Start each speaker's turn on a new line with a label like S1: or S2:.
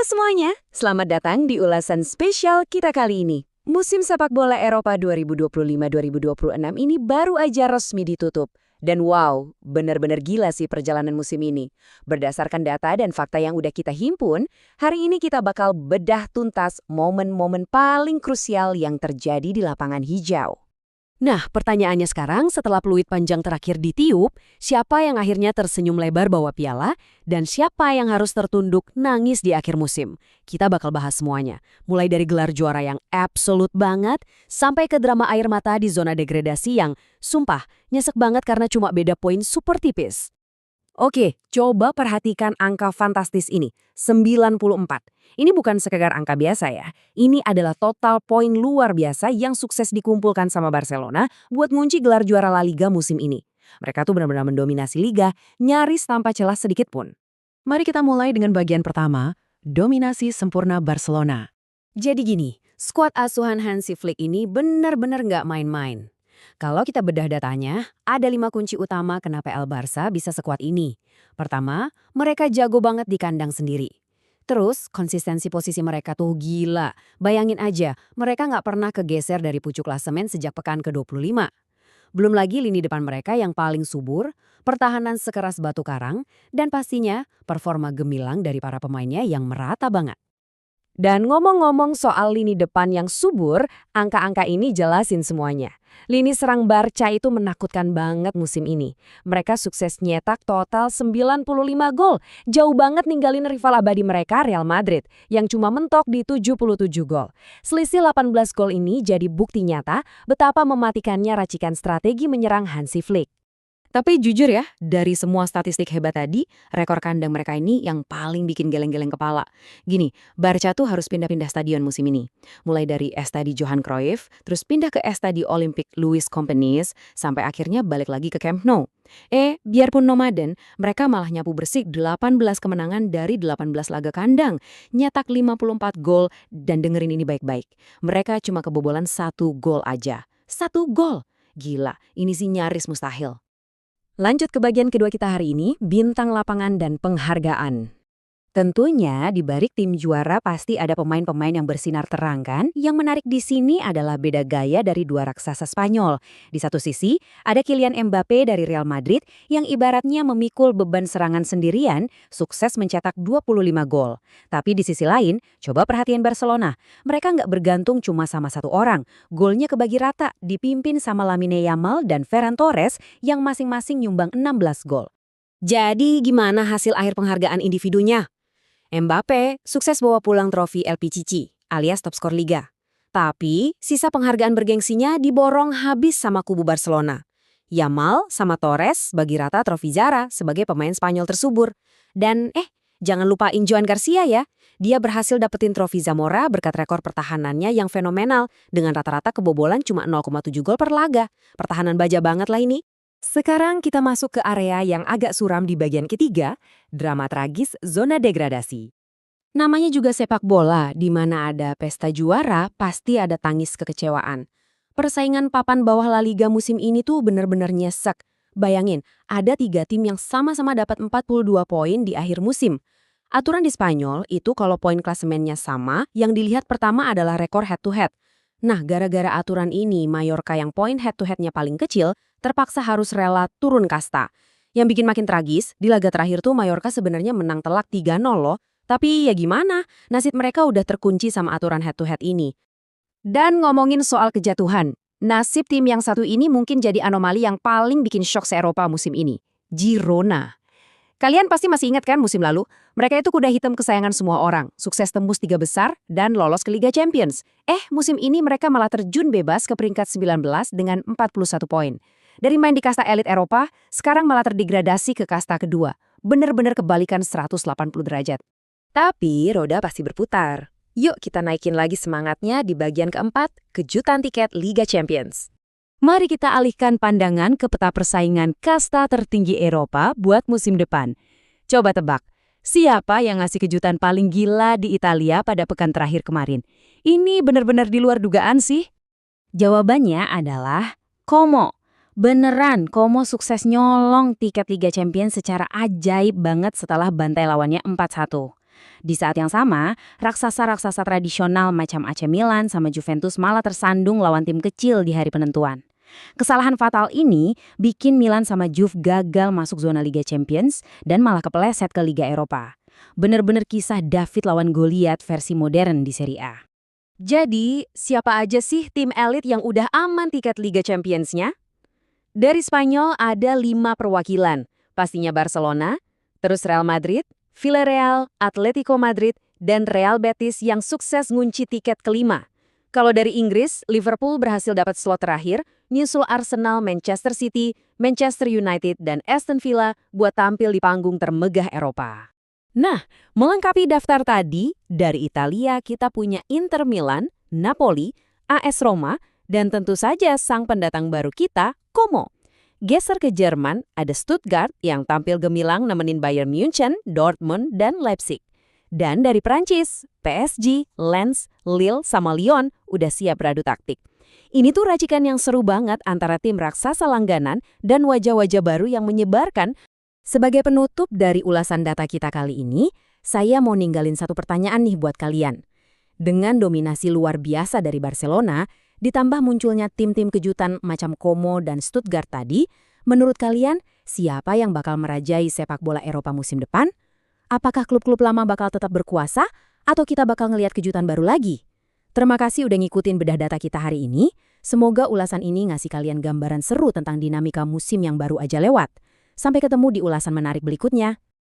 S1: semuanya, selamat datang di ulasan spesial kita kali ini. Musim sepak bola Eropa 2025-2026 ini baru aja resmi ditutup. Dan wow, benar-benar gila sih perjalanan musim ini. Berdasarkan data dan fakta yang udah kita himpun, hari ini kita bakal bedah tuntas momen-momen paling krusial yang terjadi di lapangan hijau.
S2: Nah, pertanyaannya sekarang setelah peluit panjang terakhir ditiup, siapa yang akhirnya tersenyum lebar bawa piala, dan siapa yang harus tertunduk nangis di akhir musim? Kita bakal bahas semuanya, mulai dari gelar juara yang absolut banget, sampai ke drama air mata di zona degradasi yang, sumpah, nyesek banget karena cuma beda poin super tipis. Oke, coba perhatikan angka fantastis ini, 94. Ini bukan sekedar angka biasa ya. Ini adalah total poin luar biasa yang sukses dikumpulkan sama Barcelona buat ngunci gelar juara La Liga musim ini. Mereka tuh benar-benar mendominasi Liga, nyaris tanpa celah sedikit pun. Mari kita mulai dengan bagian pertama, dominasi sempurna Barcelona. Jadi gini, skuad asuhan Hansi Flick ini benar-benar nggak main-main. Kalau kita bedah datanya, ada 5 kunci utama kenapa El Barça bisa sekuat ini. Pertama, mereka jago banget di kandang sendiri. Terus, konsistensi posisi mereka tuh gila. Bayangin aja, mereka nggak pernah kegeser dari pucuk klasemen sejak pekan ke-25. Belum lagi lini depan mereka yang paling subur, pertahanan sekeras batu karang, dan pastinya performa gemilang dari para pemainnya yang merata banget. Dan ngomong-ngomong soal lini depan yang subur, angka-angka ini jelasin semuanya. Lini serang Barca itu menakutkan banget musim ini. Mereka sukses nyetak total 95 gol, jauh banget ninggalin rival abadi mereka Real Madrid, yang cuma mentok di 77 gol. Selisih 18 gol ini jadi bukti nyata betapa mematikannya racikan strategi menyerang Hansi Flick. Tapi jujur ya, dari semua statistik hebat tadi, rekor kandang mereka ini yang paling bikin geleng-geleng kepala. Gini, Barca tuh harus pindah-pindah stadion musim ini. Mulai dari Estadi Johan Cruyff, terus pindah ke Estadi Olympique Louis Companys, sampai akhirnya balik lagi ke Camp Nou. Biarpun nomaden, mereka malah nyapu bersih 18 kemenangan dari 18 laga kandang, nyetak 54 gol, dan dengerin ini baik-baik. Mereka cuma kebobolan 1 gol aja. 1 gol! Gila, ini sih nyaris mustahil. Lanjut ke bagian kedua kita hari ini, bintang lapangan dan penghargaan. Tentunya di balik tim juara pasti ada pemain-pemain yang bersinar terang kan? Yang menarik di sini adalah beda gaya dari dua raksasa Spanyol. Di satu sisi, ada Kylian Mbappe dari Real Madrid yang ibaratnya memikul beban serangan sendirian, sukses mencetak 25 gol. Tapi di sisi lain, coba perhatian Barcelona. Mereka nggak bergantung cuma sama satu orang. Golnya kebagi rata, dipimpin sama Lamine Yamal dan Ferran Torres yang masing-masing nyumbang 16 gol. Jadi gimana hasil akhir penghargaan individunya? Mbappe sukses bawa pulang trofi El Pichichi alias top skor Liga. Tapi sisa penghargaan bergengsinya diborong habis sama kubu Barcelona. Yamal sama Torres bagi rata trofi Zara sebagai pemain Spanyol tersubur. Dan jangan lupain Joan Garcia ya. Dia berhasil dapetin trofi Zamora berkat rekor pertahanannya yang fenomenal dengan rata-rata kebobolan cuma 0,7 gol per laga. Pertahanan baja banget lah ini. Sekarang kita masuk ke area yang agak suram di bagian ketiga, drama tragis zona degradasi. Namanya juga sepak bola, di mana ada pesta juara, pasti ada tangis kekecewaan. Persaingan papan bawah La Liga musim ini tuh bener-bener nyesek. Bayangin, ada 3 tim yang sama-sama dapat 42 poin di akhir musim. Aturan di Spanyol itu kalau poin klasemennya sama, yang dilihat pertama adalah rekor head-to-head. Nah, gara-gara aturan ini, Mallorca yang poin head-to-headnya paling kecil, terpaksa harus rela turun kasta. Yang bikin makin tragis, di laga terakhir tuh Mallorca sebenarnya menang telak 3-0 loh. Tapi ya gimana, nasib mereka udah terkunci sama aturan head-to-head ini. Dan ngomongin soal kejatuhan, nasib tim yang satu ini mungkin jadi anomali yang paling bikin shock se-Eropa musim ini. Girona. Kalian pasti masih ingat kan musim lalu? Mereka itu kuda hitam kesayangan semua orang, sukses tembus 3 besar, dan lolos ke Liga Champions. Musim ini mereka malah terjun bebas ke peringkat 19 dengan 41 poin. Dari main di kasta elit Eropa, sekarang malah terdegradasi ke kasta kedua. Bener-bener kebalikan 180 derajat. Tapi roda pasti berputar. Yuk kita naikin lagi semangatnya di bagian keempat, kejutan tiket Liga Champions. Mari kita alihkan pandangan ke peta persaingan kasta tertinggi Eropa buat musim depan. Coba tebak, siapa yang ngasih kejutan paling gila di Italia pada pekan terakhir kemarin? Ini benar-benar di luar dugaan sih. Jawabannya adalah Como. Beneran, Como sukses nyolong tiket Liga Champions secara ajaib banget setelah bantai lawannya 4-1.
S1: Di saat yang sama, raksasa-raksasa tradisional macam AC Milan sama Juventus malah tersandung lawan tim kecil di hari penentuan. Kesalahan fatal ini bikin Milan sama Juve gagal masuk zona Liga Champions dan malah kepeleset ke Liga Eropa. Bener-bener kisah David lawan Goliat versi modern di Serie A.
S2: Jadi, siapa aja sih tim elit yang udah aman tiket Liga Champions-nya? Dari Spanyol ada 5 perwakilan, pastinya Barcelona, terus Real Madrid, Villarreal, Atletico Madrid, dan Real Betis yang sukses ngunci tiket kelima. Kalau dari Inggris, Liverpool berhasil dapat slot terakhir, nyusul Arsenal, Manchester City, Manchester United, dan Aston Villa buat tampil di panggung termegah Eropa. Nah, melengkapi daftar tadi, dari Italia kita punya Inter Milan, Napoli, AS Roma, dan tentu saja sang pendatang baru kita, Como. Geser ke Jerman, ada Stuttgart yang tampil gemilang nemenin Bayern München, Dortmund, dan Leipzig. Dan dari Prancis, PSG, Lens, Lille, sama Lyon udah siap beradu taktik. Ini tuh racikan yang seru banget antara tim raksasa langganan dan wajah-wajah baru yang menyebarkan. Sebagai penutup dari ulasan data kita kali ini, saya mau ninggalin satu pertanyaan nih buat kalian. Dengan dominasi luar biasa dari Barcelona, ditambah munculnya tim-tim kejutan macam Como dan Stuttgart tadi, menurut kalian siapa yang bakal merajai sepak bola Eropa musim depan? Apakah klub-klub lama bakal tetap berkuasa atau kita bakal ngelihat kejutan baru lagi? Terima kasih udah ngikutin bedah data kita hari ini. Semoga ulasan ini ngasih kalian gambaran seru tentang dinamika musim yang baru aja lewat. Sampai ketemu di ulasan menarik berikutnya.